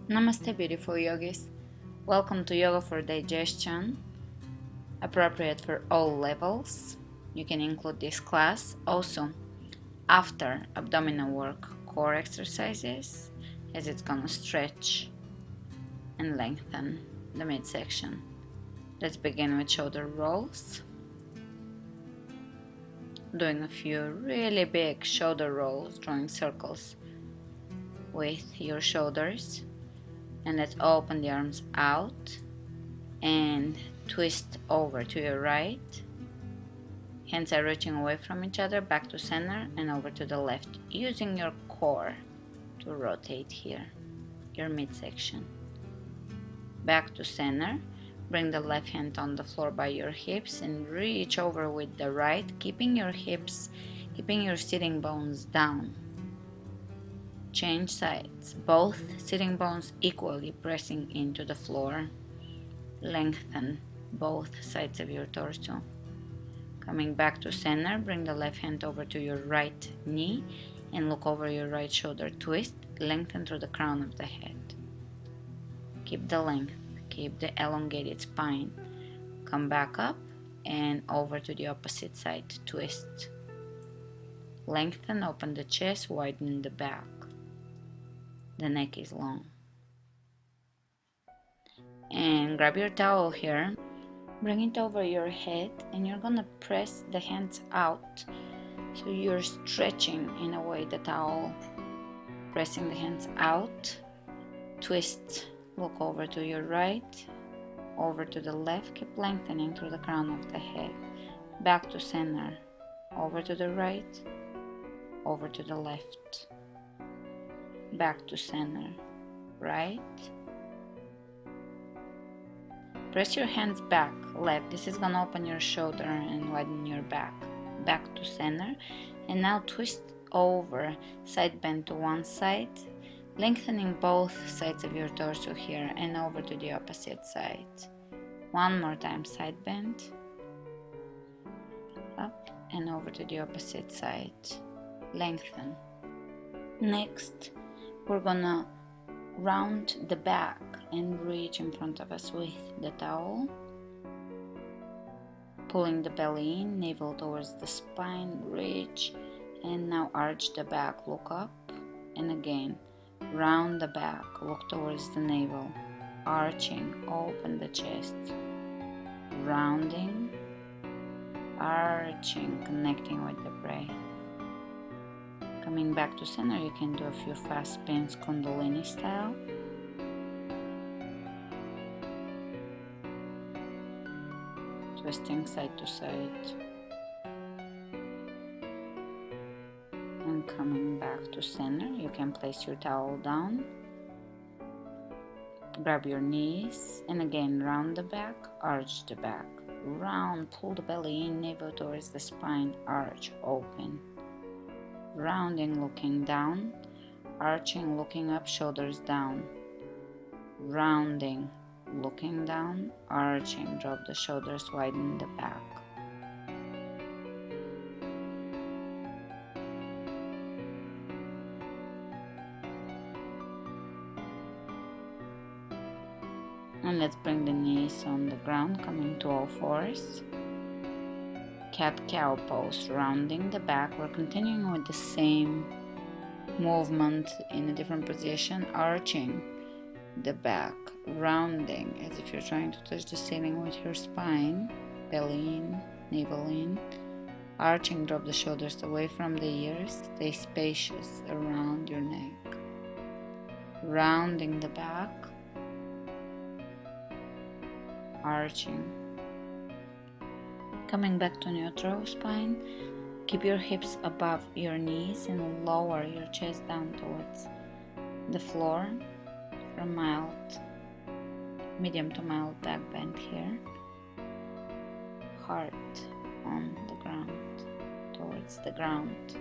Namaste, beautiful yogis. Welcome to Yoga for Digestion, appropriate for all levels. You can include this class also after abdominal work, core exercises, as it's gonna stretch and lengthen the midsection. Let's begin with shoulder rolls. Doing a few really big shoulder rolls, drawing circles with your shoulders. And let's open the arms out and twist over to your right. Hands are reaching away from each other, back to center and over to the left, using your core to rotate here, your midsection. Back to center, bring the left hand on the floor by your hips and reach over with the right, keeping your hips, keeping your sitting bones down. Change sides, both sitting bones equally pressing into the floor. Lengthen both sides of your torso. Coming back to center, bring the left hand over to your right knee and look over your right shoulder. Twist, lengthen through the crown of the head. Keep the length, keep the elongated spine. Come back up and over to the opposite side. Twist. Lengthen, open the chest, widen the back. The neck is long. And grab your towel here, bring it over your head, and you're gonna press the hands out so you're stretching in a way the towel, pressing the hands out. Twist, look over to your right, over to the left, keep lengthening through the crown of the head. Back to center, over to the right, over to the left. Back to center, right. Press your hands back, left. This is gonna open your shoulder and widen your back. Back to center. And now twist over, side bend to one side, lengthening both sides of your torso here and over to the opposite side. One more time, side bend. Up and over to the opposite side. Lengthen. Next, we're gonna round the back and reach in front of us with the towel, pulling the belly in, navel towards the spine, reach, and now arch the back, look up, and again round the back, look towards the navel, arching, open the chest, rounding, arching, connecting with the breath. Coming back to center, you can do a few fast spins, Kundalini style. Twisting side to side. And coming back to center, you can place your towel down. Grab your knees and again round the back, arch the back. Round, pull the belly in, navel towards the spine, arch, open. Rounding, looking down, arching, looking up, shoulders down. Rounding, looking down, arching, drop the shoulders, widen the back. And let's bring the knees on the ground, coming to all fours. Cat-cow pose, rounding the back. We're continuing with the same movement in a different position, arching the back, rounding as if you're trying to touch the ceiling with your spine, belly in, navel in, arching, drop the shoulders away from the ears, stay spacious around your neck, rounding the back, arching. Coming back to neutral spine, keep your hips above your knees and lower your chest down towards the floor for a mild, medium to mild back bend here. Heart on the ground, towards the ground.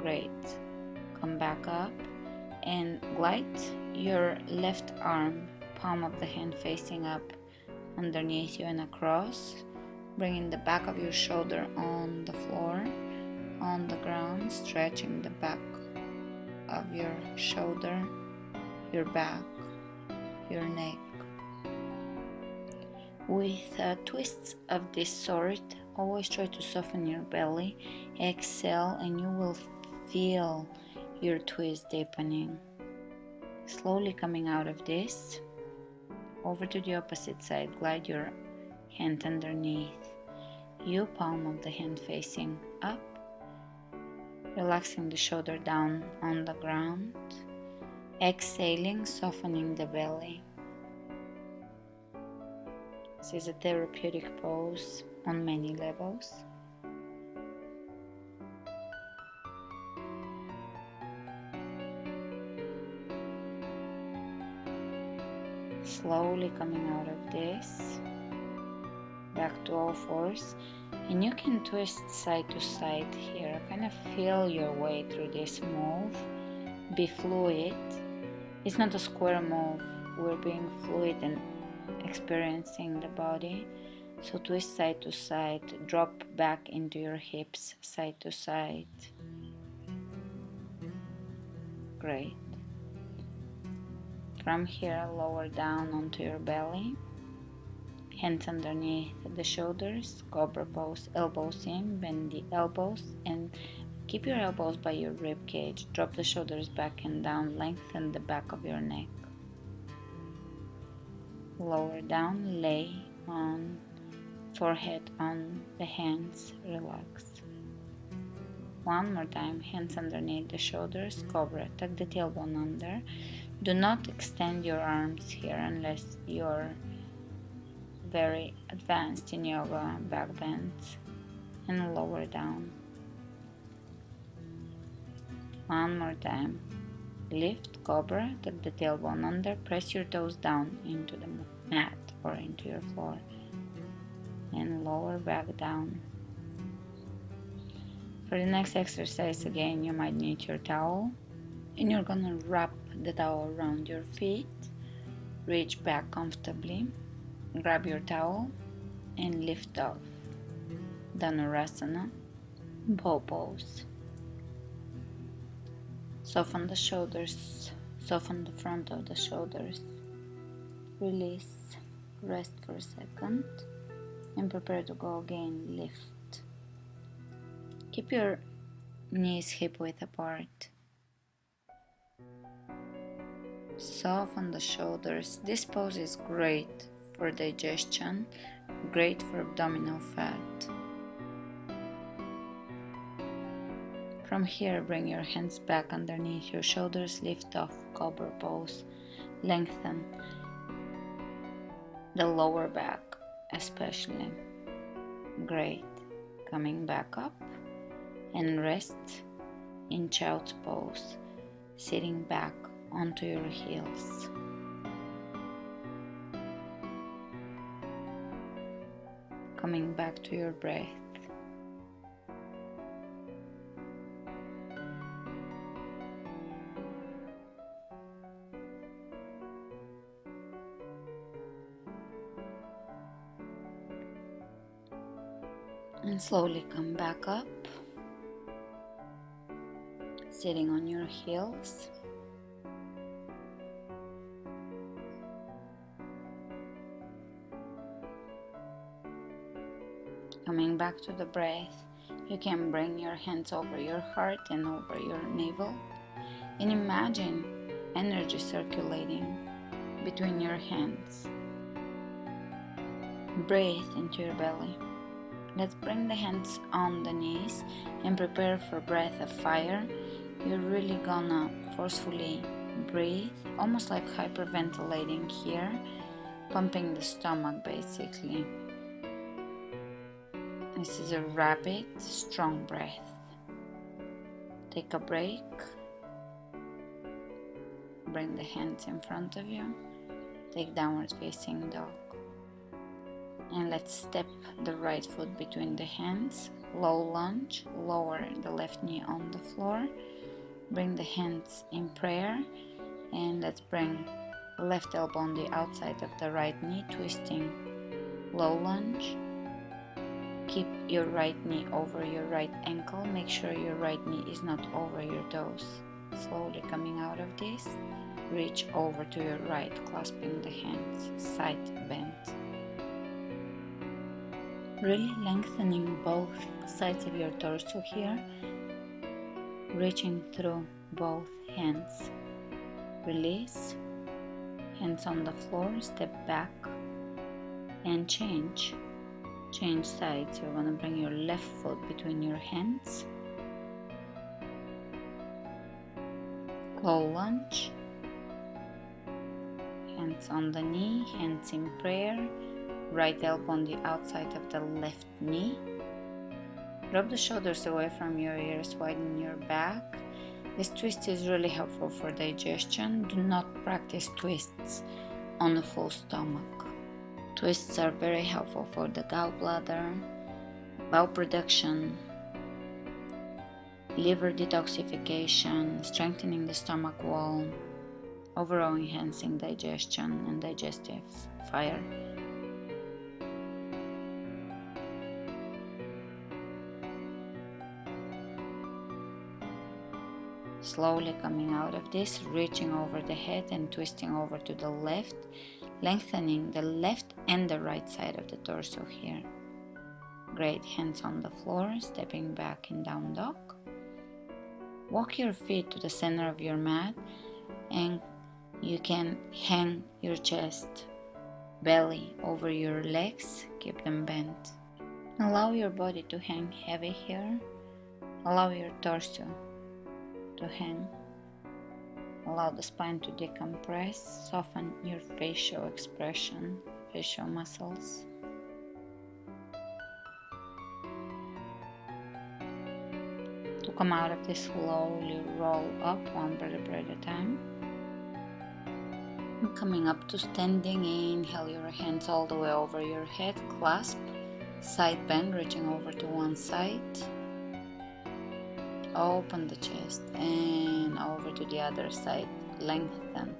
Great. Come back up and glide your left arm, palm of the hand facing up underneath you and across. Bringing the back of your shoulder on the floor, on the ground, stretching the back of your shoulder, your back, your neck. With twists of this sort, always try to soften your belly. Exhale and you will feel your twist deepening. Slowly coming out of this, over to the opposite side, glide your hand underneath you, palm of the hand facing up, relaxing the shoulder down on the ground. Exhaling, softening the belly. This is a therapeutic pose on many levels. Slowly coming out of this, back to all fours, and you can twist side to side here. Kind of feel your way through this move. Be fluid. It's not a square move. We're being fluid and experiencing the body. So twist side to side, drop back into your hips side to side. Great. From here, lower down onto your belly, hands underneath the shoulders, cobra pose, elbows in, bend the elbows and keep your elbows by your rib cage. Drop the shoulders back and down, lengthen the back of your neck. Lower down, lay on forehead on the hands, relax. One more time, hands underneath the shoulders, cobra, tuck the tailbone under. Do not extend your arms here unless you're very advanced in yoga, back bends, and lower down. One more time. Lift, cobra, tuck the tailbone under, press your toes down into the mat or into your floor, and lower back down. For the next exercise, again, you might need your towel, and you're gonna wrap the towel around your feet, reach back comfortably, grab your towel, and lift off. Dhanurasana, bow pose. Soften the shoulders, soften the front of the shoulders. Release, rest for a second, and prepare to go again. Lift. Keep your knees hip width apart. Soften the shoulders. This pose is great for digestion, great for abdominal fat. From here, bring your hands back underneath your shoulders, lift off, cobra pose, lengthen the lower back especially. Great. Coming back up and rest in child's pose, sitting back onto your heels. Coming back to your breath. And slowly come back up, sitting on your heels. Coming back to the breath, you can bring your hands over your heart and over your navel and imagine energy circulating between your hands. Breathe into your belly. Let's bring the hands on the knees and prepare for a breath of fire. You're really gonna forcefully breathe, almost like hyperventilating here, pumping the stomach basically. This is a rapid, strong breath. Take a break. Bring the hands in front of you. Take downward facing dog. And let's step the right foot between the hands. Low lunge. Lower the left knee on the floor. Bring the hands in prayer. And let's bring the left elbow on the outside of the right knee, twisting. Low lunge. Keep your right knee over your right ankle. Make sure your right knee is not over your toes. Slowly coming out of this. reach over to your right, clasping the hands, side bend. Really lengthening both sides of your torso here, reaching through both hands. Release, hands on the floor, step back and change sides. You're gonna bring your left foot between your hands, low lunge, hands on the knee, hands in prayer, right elbow on the outside of the left knee. Drop the shoulders away from your ears, widen your back. This twist is really helpful for digestion. Do not practice twists on a full stomach. Twists are very helpful for the gallbladder, bowel production, liver detoxification, strengthening the stomach wall, overall enhancing digestion and digestive fire. Slowly coming out of this, reaching over the head and twisting over to the left, lengthening the left and the right side of the torso here. Great, hands on the floor, stepping back in down dog. Walk your feet to the center of your mat and you can hang your chest, belly over your legs, keep them bent. Allow your body to hang heavy here. Allow your torso to hang. Allow the spine to decompress. Soften your facial expression, facial muscles. To come out of this, slowly roll up one vertebra at a time. And coming up to standing, inhale your hands all the way over your head, clasp, side bend, reaching over to one side. Open the chest and over to the other side. Lengthen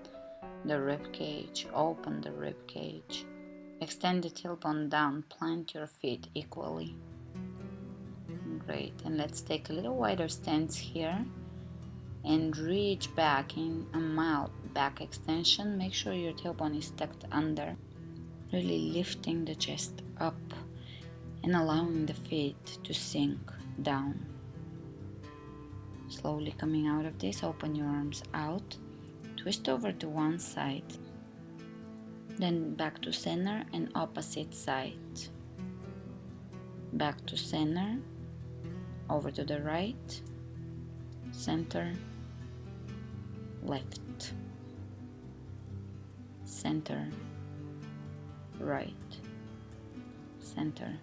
the rib cage, open the rib cage. Extend the tailbone down, plant your feet equally. Great, and let's take a little wider stance here and reach back in a mild back extension. Make sure your tailbone is tucked under, really lifting the chest up and allowing the feet to sink down. Slowly coming out of this, open your arms out, twist over to one side, then back to center and opposite side. Back to center, over to the right, center, left, center, right, center,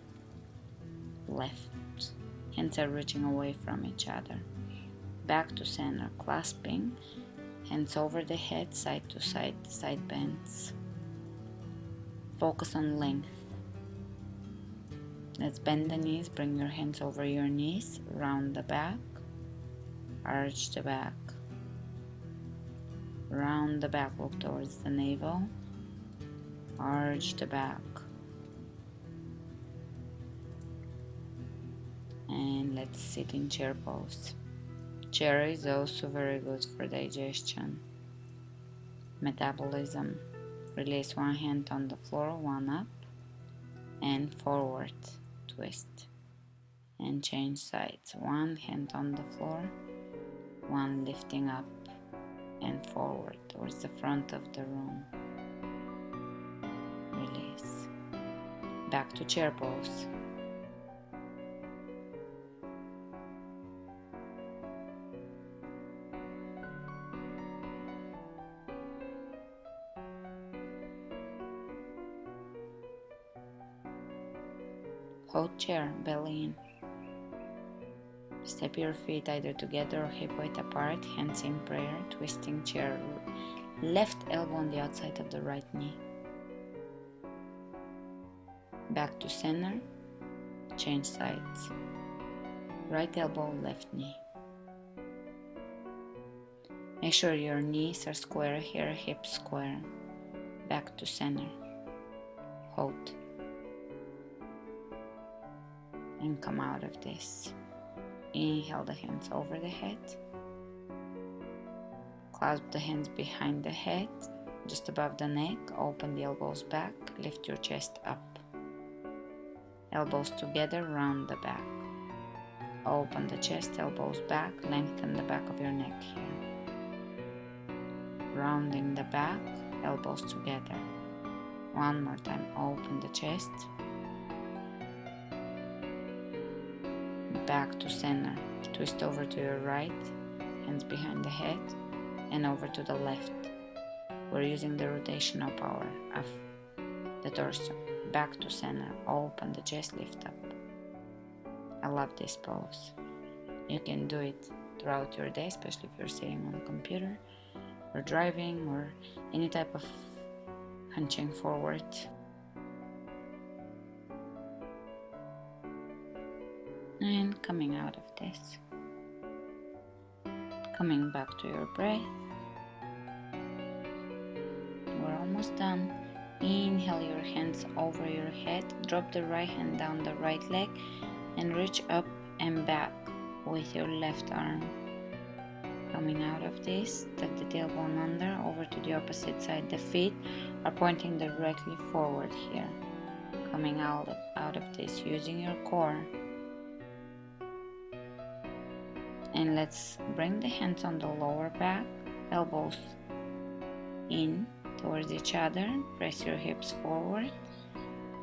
left. Hands are reaching away from each other. Back to center, clasping, hands over the head, side to side, side bends. Focus on length. Let's bend the knees, bring your hands over your knees, round the back, arch the back, round the back, look towards the navel, arch the back, and let's sit in chair pose. Chair is also very good for digestion, metabolism. Release one hand on the floor, one up, and forward twist. And change sides. One hand on the floor, one lifting up and forward towards the front of the room. Release. Back to chair pose. Hold chair, belly in. Step your feet either together or hip width apart, hands in prayer, twisting chair, left elbow on the outside of the right knee. Back to center, change sides. Right elbow, left knee. Make sure your knees are square here, hips square. Back to center. Hold. And come out of this. Inhale the hands over the head. Clasp the hands behind the head, just above the neck. Open the elbows back. Lift your chest up. Elbows together, round the back. Open the chest, elbows back. Lengthen the back of your neck here. Rounding the back, elbows together. One more time. Open the chest. Back to center. Twist over to your right. Hands behind the head. And over to the left. We're using the rotational power of the torso. Back to center. Open the chest, lift up. I love this pose. You can do it throughout your day, especially if you're sitting on a computer or driving or any type of hunching forward. And coming out of this. Coming back to your breath. We're almost done. Inhale your hands over your head. Drop the right hand down the right leg and reach up and back with your left arm. Coming out of this, tuck the tailbone under, over to the opposite side. The feet are pointing directly forward here. Coming out of this, using your core. And let's bring the hands on the lower back, elbows in towards each other. Press your hips forward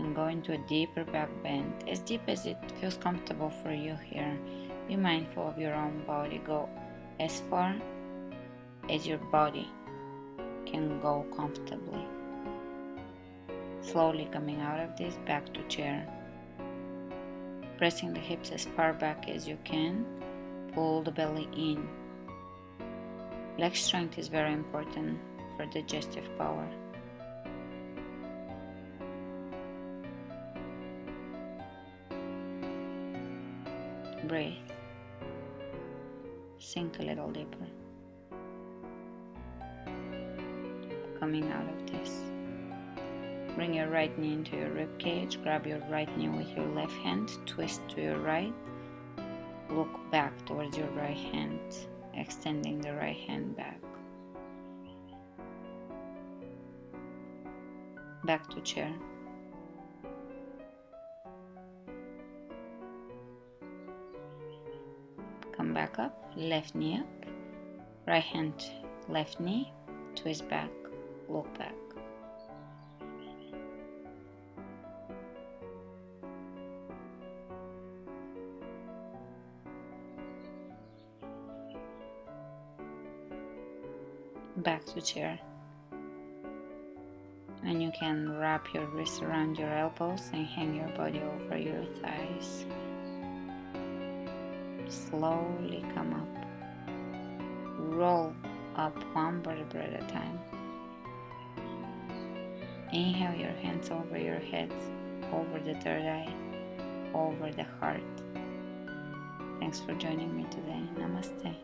and go into a deeper back bend, as deep as it feels comfortable for you here. Be mindful of your own body. Go as far as your body can go comfortably. Slowly coming out of this, back to chair. Pressing the hips as far back as you can. Pull the belly in. Leg strength is very important for digestive power. Breathe. Sink a little deeper. Coming out of this. Bring your right knee into your rib cage. Grab your right knee with your left hand. Twist to your right. Look back towards your right hand, extending the right hand back. Back to chair. Come back up, left knee up, right hand, left knee, twist back, look back. Back to chair. And you can wrap your wrists around your elbows and hang your body over your thighs. Slowly come up. Roll up one vertebra at a time. Inhale your hands over your head, over the third eye, over the heart. Thanks for joining me today. Namaste.